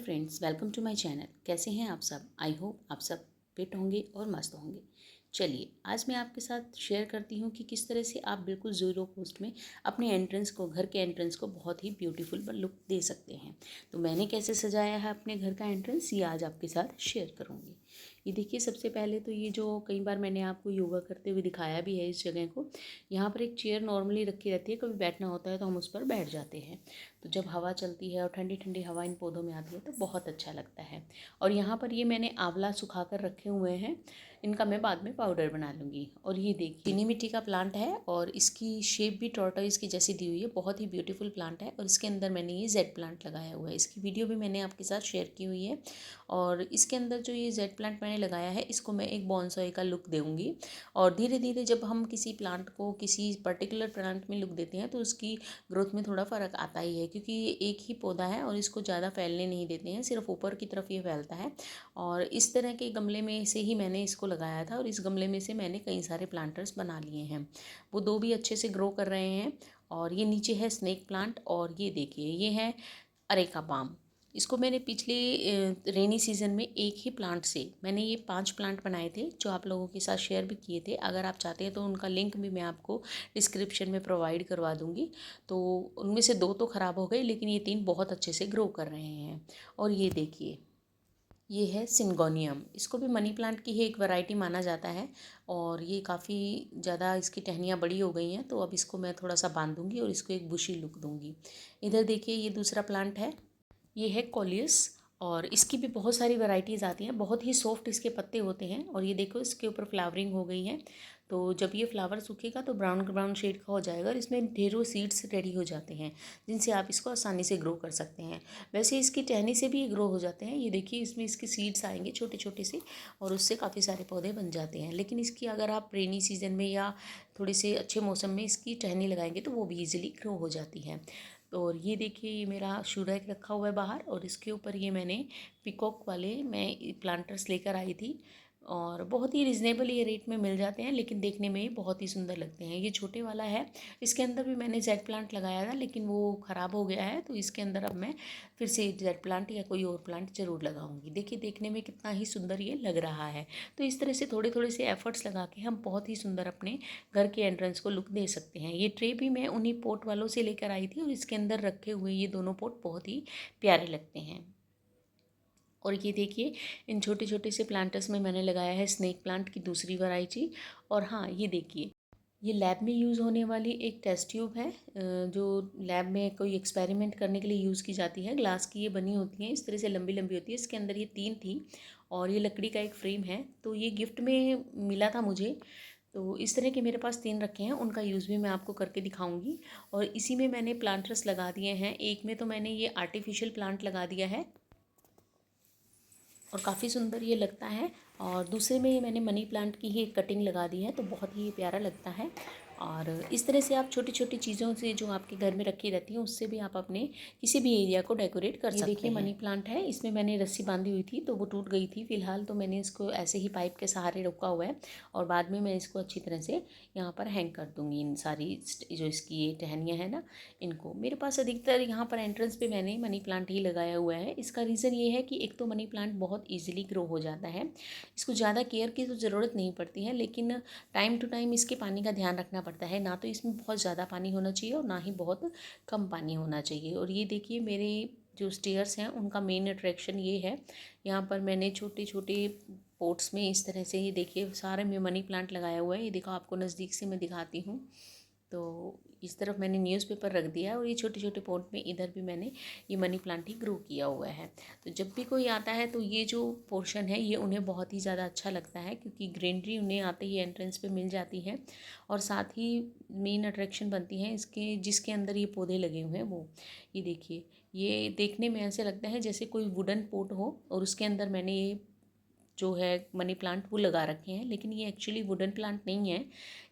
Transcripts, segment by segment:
Friends, welcome to my channel. कैसे हैं आप सब? आई होप आप सब फिट होंगे और मस्त होंगे। चलिए, आज मैं आपके साथ शेयर करती हूँ कि किस तरह से आप बिल्कुल ज़ीरो कॉस्ट में अपने एंट्रेंस को, घर के एंट्रेंस को बहुत ही ब्यूटीफुल लुक दे सकते हैं। तो मैंने कैसे सजाया है अपने घर का एंट्रेंस, ये आज आपके साथ शेयर करूँगी। ये देखिए, सबसे पहले तो ये जो कई बार मैंने आपको योगा करते हुए दिखाया भी है, इस जगह को, यहाँ पर एक चेयर नॉर्मली रखी रहती है। कभी बैठना होता है तो हम उस पर बैठ जाते हैं। तो जब हवा चलती है और ठंडी ठंडी हवा इन पौधों में आती है तो बहुत अच्छा लगता है। और यहाँ पर ये मैंने आंवला सुखा कर रखे हुए हैं, इनका मैं बाद में पाउडर बना लूँगी। और ये देखिए, चीनी मिट्टी का प्लांट है और इसकी शेप भी टॉर्टोइज की जैसी दी हुई है। बहुत ही ब्यूटीफुल प्लांट है और इसके अंदर मैंने ये जेड प्लांट लगाया हुआ है। इसकी वीडियो भी मैंने आपके साथ शेयर की हुई है। और इसके अंदर जो ये जेड प्लांट मैंने लगाया है, इसको मैं एक बॉन्साई का लुक दूँगी। और धीरे धीरे जब हम किसी प्लांट को किसी पर्टिकुलर प्लांट में लुक देते हैं तो उसकी ग्रोथ में थोड़ा फ़र्क आता ही है, क्योंकि ये एक ही पौधा है और इसको ज़्यादा फैलने नहीं देते हैं, सिर्फ ऊपर की तरफ ये फैलता है। और इस तरह के गमले में से ही मैंने इसको लगाया था और इस गमले में से मैंने कई सारे प्लांटर्स बना लिए हैं। वो दो भी अच्छे से ग्रो कर रहे हैं। और ये नीचे है स्नेक प्लांट और ये देखिए, ये है अरेका पाम। इसको मैंने पिछले रेनी सीज़न में एक ही प्लांट से मैंने ये 5 प्लांट बनाए थे, जो आप लोगों के साथ शेयर भी किए थे। अगर आप चाहते हैं तो उनका लिंक भी मैं आपको डिस्क्रिप्शन में प्रोवाइड करवा दूँगी। तो उनमें से 2 तो ख़राब हो गए, लेकिन ये 3 बहुत अच्छे से ग्रो कर रहे हैं। और ये देखिए, ये है सिंगोनियम। इसको भी मनी प्लांट की ही एक वैरायटी माना जाता है। और ये काफ़ी ज़्यादा इसकी टहनियाँ बड़ी हो गई हैं, तो अब इसको मैं थोड़ा सा बांधूँगी और इसको एक बुशी लुक दूँगी। इधर देखिए, ये दूसरा प्लांट है, ये है कोलियस। और इसकी भी बहुत सारी वैरायटीज़ आती हैं। बहुत ही सॉफ्ट इसके पत्ते होते हैं। और ये देखो, इसके ऊपर फ्लावरिंग हो गई है। तो जब ये फ्लावर सूखेगा तो ब्राउन ब्राउन शेड का हो जाएगा और इसमें ढेरों सीड्स रेडी हो जाते हैं, जिनसे आप इसको आसानी से ग्रो कर सकते हैं। वैसे इसकी टहनी से भी ग्रो हो जाते हैं। ये देखिए, इसमें इसके सीड्स आएंगे छोटे छोटे से और उससे काफ़ी सारे पौधे बन जाते हैं। लेकिन इसकी अगर आप रेनी सीजन में या थोड़े से अच्छे मौसम में इसकी टहनी लगाएंगे तो वो भी ईजिली ग्रो हो जाती है। और ये देखिए, ये मेरा शू रैक रखा हुआ है बाहर और इसके ऊपर ये मैंने पिकॉक वाले मैं प्लांटर्स लेकर आई थी। और बहुत ही रिजनेबल ये रेट में मिल जाते हैं, लेकिन देखने में ही बहुत ही सुंदर लगते हैं। ये छोटे वाला है, इसके अंदर भी मैंने जेड प्लांट लगाया था, लेकिन वो ख़राब हो गया है। तो इसके अंदर अब मैं फिर से जेड प्लांट या कोई और प्लांट ज़रूर लगाऊंगी। देखिए, देखने में कितना ही सुंदर ये लग रहा है। तो इस तरह से थोड़े थोड़े से एफर्ट्स लगा के हम बहुत ही सुंदर अपने घर के एंट्रेंस को लुक दे सकते हैं। ये ट्रे भी मैं उन्हीं पोट वालों से लेकर आई थी और इसके अंदर रखे हुए ये दोनों पोट बहुत ही प्यारे लगते हैं। और ये देखिए, इन छोटे छोटे से प्लांटर्स में मैंने लगाया है स्नेक प्लांट की दूसरी वैरायटी। और हाँ, ये देखिए, ये लैब में यूज़ होने वाली एक टेस्ट ट्यूब है, जो लैब में कोई एक्सपेरिमेंट करने के लिए यूज़ की जाती है। ग्लास की ये बनी होती हैं, इस तरह से लंबी लंबी होती है। इसके अंदर ये 3 थी और ये लकड़ी का एक फ्रेम है। तो ये गिफ्ट में मिला था मुझे। तो इस तरह के मेरे पास 3 रखे हैं, उनका यूज़ भी मैं आपको करके दिखाऊंगी। और इसी में मैंने प्लांटर्स लगा दिए हैं। एक में तो मैंने ये आर्टिफिशियल प्लांट लगा दिया है और काफ़ी सुंदर ये लगता है। और दूसरे में ये मैंने मनी प्लांट की ही एक कटिंग लगा दी है, तो बहुत ही प्यारा लगता है। और इस तरह से आप छोटी छोटी चीज़ों से जो आपके घर में रखी रहती हैं, उससे भी आप अपने किसी भी एरिया को डेकोरेट कर सकते हैं। ये देखिए, मनी प्लांट है, इसमें मैंने रस्सी बांधी हुई थी तो वो टूट गई थी फिलहाल, तो मैंने इसको ऐसे ही पाइप के सहारे रोका हुआ है। और बाद में मैं इसको अच्छी तरह से यहाँ पर हैंग कर दूँगी। इन सारी जो इसकी ये टहनियाँ हैं ना, इनको मेरे पास अधिकतर यहाँ पर एंट्रेंस पे मैंने मनी प्लांट ही लगाया हुआ है। इसका रीज़न ये है कि एक तो मनी प्लांट बहुत ईजिली ग्रो हो जाता है, इसको ज़्यादा केयर की तो ज़रूरत नहीं पड़ती है, लेकिन टाइम टू टाइम इसके पानी का ध्यान रखना पड़ता है। ना तो इसमें बहुत ज़्यादा पानी होना चाहिए और ना ही बहुत कम पानी होना चाहिए। और ये देखिए, मेरे जो स्टेयर्स हैं उनका मेन अट्रैक्शन ये है। यहाँ पर मैंने छोटे छोटे पोट्स में इस तरह से, ये देखिए, सारे में मनी प्लांट लगाया हुआ है। ये देखो, आपको नज़दीक से मैं दिखाती हूँ। तो इस तरफ मैंने न्यूज़पेपर रख दिया है और ये छोटे छोटे पॉट में इधर भी मैंने ये मनी प्लांट ही ग्रो किया हुआ है। तो जब भी कोई आता है तो ये जो पोर्शन है ये उन्हें बहुत ही ज़्यादा अच्छा लगता है, क्योंकि ग्रीनरी उन्हें आते ही एंट्रेंस पे मिल जाती है। और साथ ही मेन अट्रैक्शन बनती है इसके, जिसके अंदर ये पौधे लगे हुए हैं वो। ये देखिए, ये देखने में ऐसे लगता है जैसे कोई वुडन पोट हो और उसके अंदर मैंने ये जो है मनी प्लांट वो लगा रखे हैं, लेकिन ये एक्चुअली वुडन प्लांट नहीं है।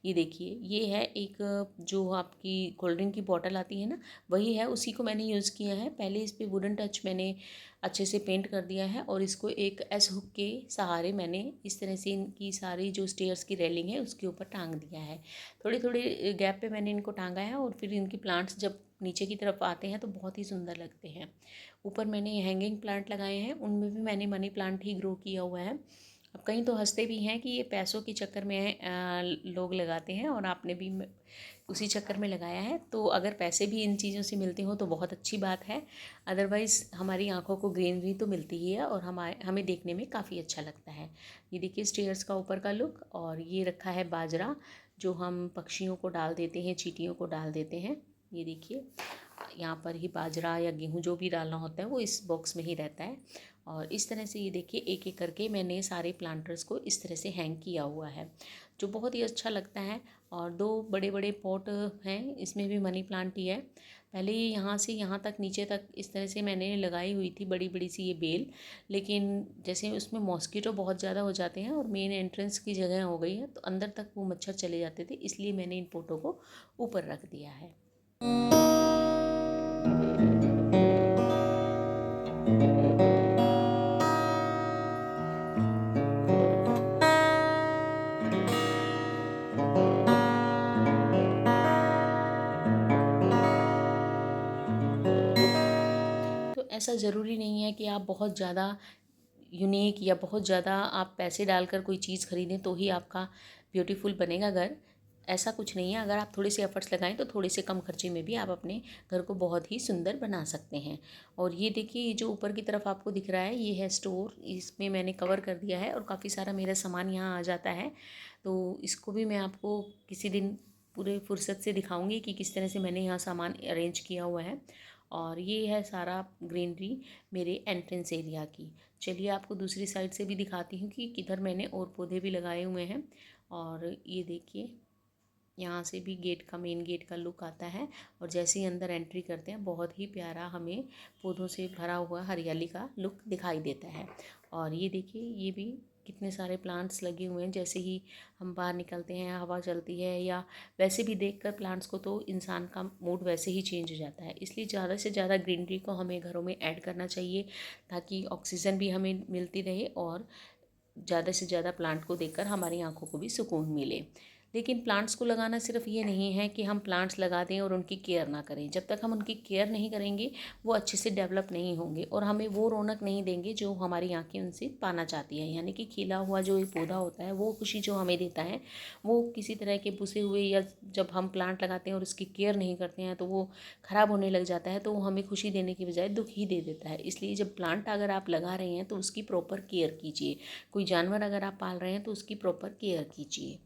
ये देखिए, ये है एक जो आपकी कोल्ड ड्रिंक की बॉटल आती है ना, वही है, उसी को मैंने यूज़ किया है। पहले इस पे वुडन टच मैंने अच्छे से पेंट कर दिया है और इसको एक एस हुक के सहारे मैंने इस तरह से इनकी सारी जो स्टेयर्स की रेलिंग है उसके ऊपर टांग दिया है। थोड़े थोड़े गैप पे मैंने इनको टांगा है और फिर इनकी प्लांट्स जब नीचे की तरफ आते हैं तो बहुत ही सुंदर लगते हैं। ऊपर मैंने हैंगिंग प्लांट लगाए हैं, उनमें भी मैंने मनी प्लांट ही ग्रो किया हुआ है। अब कहीं तो हंसते भी हैं कि ये पैसों के चक्कर में लोग लगाते हैं, और आपने भी उसी चक्कर में लगाया है। तो अगर पैसे भी इन चीज़ों से मिलते हो तो बहुत अच्छी बात है। अदरवाइज़ हमारी आंखों को ग्रीनरी तो मिलती ही है, और हमें देखने में काफ़ी अच्छा लगता है। ये देखिए स्टेयर्स का ऊपर का लुक। और ये रखा है बाजरा, जो हम पक्षियों को डाल देते हैं, चींटियों को डाल देते हैं। ये देखिए यहाँ पर ही बाजरा या गेहूँ जो भी डालना होता है वो इस बॉक्स में ही रहता है। और इस तरह से ये देखिए एक एक करके मैंने सारे प्लांटर्स को इस तरह से हैंग किया हुआ है, जो बहुत ही अच्छा लगता है। और 2 बड़े बड़े पॉट हैं, इसमें भी मनी प्लांट ही है। पहले ये यहाँ से यहाँ तक नीचे तक इस तरह से मैंने लगाई हुई थी बड़ी बड़ी सी ये बेल, लेकिन जैसे उसमें मॉस्किटो बहुत ज़्यादा हो जाते हैं और मेन एंट्रेंस की जगह हो गई है तो अंदर तक वो मच्छर चले जाते थे, इसलिए मैंने इन पोटों को ऊपर रख दिया है। तो ऐसा ज़रूरी नहीं है कि आप बहुत ज़्यादा यूनिक या बहुत ज़्यादा आप पैसे डालकर कोई चीज़ खरीदें तो ही आपका ब्यूटीफुल बनेगा घर। ऐसा कुछ नहीं है। अगर आप थोड़े से एफर्ट्स लगाएं तो थोड़े से कम खर्चे में भी आप अपने घर को बहुत ही सुंदर बना सकते हैं। और ये देखिए, ये जो ऊपर की तरफ आपको दिख रहा है ये है स्टोर। इसमें मैंने कवर कर दिया है और काफ़ी सारा मेरा सामान यहाँ आ जाता है। तो इसको भी मैं आपको किसी दिन पूरे फुर्सत से दिखाऊंगी कि किस तरह से मैंने यहाँ सामान अरेंज किया हुआ है। और ये है सारा ग्रीनरी मेरे एंट्रेंस एरिया की। चलिए आपको दूसरी साइड से भी दिखाती हूँ कि किधर मैंने और पौधे भी लगाए हुए हैं। और ये देखिए यहाँ से भी गेट का, मेन गेट का लुक आता है। और जैसे ही अंदर एंट्री करते हैं बहुत ही प्यारा हमें पौधों से भरा हुआ हरियाली का लुक दिखाई देता है। और ये देखिए ये भी कितने सारे प्लांट्स लगे हुए हैं। जैसे ही हम बाहर निकलते हैं, हवा चलती है या वैसे भी देखकर प्लांट्स को, तो इंसान का मूड वैसे ही चेंज हो जाता है। इसलिए ज़्यादा से ज़्यादा ग्रीनरी को हमें घरों में ऐड करना चाहिए, ताकि ऑक्सीजन भी हमें मिलती रहे और ज़्यादा से ज़्यादा प्लांट को देखकर हमारी आंखों को भी सुकून मिले। लेकिन प्लांट्स को लगाना सिर्फ ये नहीं है कि हम प्लांट्स लगा दें और उनकी केयर ना करें। जब तक हम उनकी केयर नहीं करेंगे वो अच्छे से डेवलप नहीं होंगे और हमें वो रौनक नहीं देंगे जो हमारी आंखें उनसे पाना चाहती है। यानी कि खिला हुआ जो ये पौधा होता है वो खुशी जो हमें देता है, वो किसी तरह के बुसे हुए, या जब हम प्लांट लगाते हैं और उसकी केयर नहीं करते हैं तो वो ख़राब होने लग जाता है, तो वो हमें खुशी देने की बजाय दुख ही दे देता है। इसलिए जब प्लांट अगर आप लगा रहे हैं तो उसकी प्रॉपर केयर कीजिए। कोई जानवर अगर आप पाल रहे हैं तो उसकी प्रॉपर केयर कीजिए।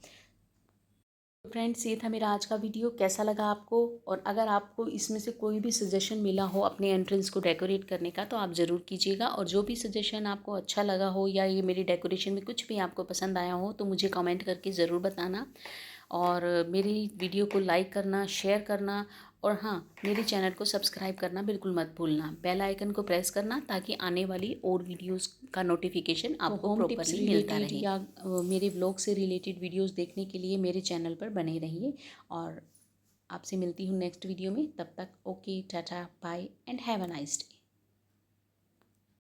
तो फ्रेंड्स, ये था मेरा आज का वीडियो। कैसा लगा आपको? और अगर आपको इसमें से कोई भी सजेशन मिला हो अपने एंट्रेंस को डेकोरेट करने का तो आप ज़रूर कीजिएगा। और जो भी सजेशन आपको अच्छा लगा हो या ये मेरी डेकोरेशन में कुछ भी आपको पसंद आया हो तो मुझे कमेंट करके ज़रूर बताना। और मेरी वीडियो को लाइक करना, शेयर करना, और हाँ, मेरे चैनल को सब्सक्राइब करना बिल्कुल मत भूलना। बेल आइकन को प्रेस करना ताकि आने वाली और वीडियोस का नोटिफिकेशन आपको प्रॉपर्ली मिलता रहे। या मेरे ब्लॉग से रिलेटेड वीडियोस देखने के लिए मेरे चैनल पर बने रहिए। और आपसे मिलती हूँ नेक्स्ट वीडियो में। तब तक okay, ta-ta, bye and have a nice day.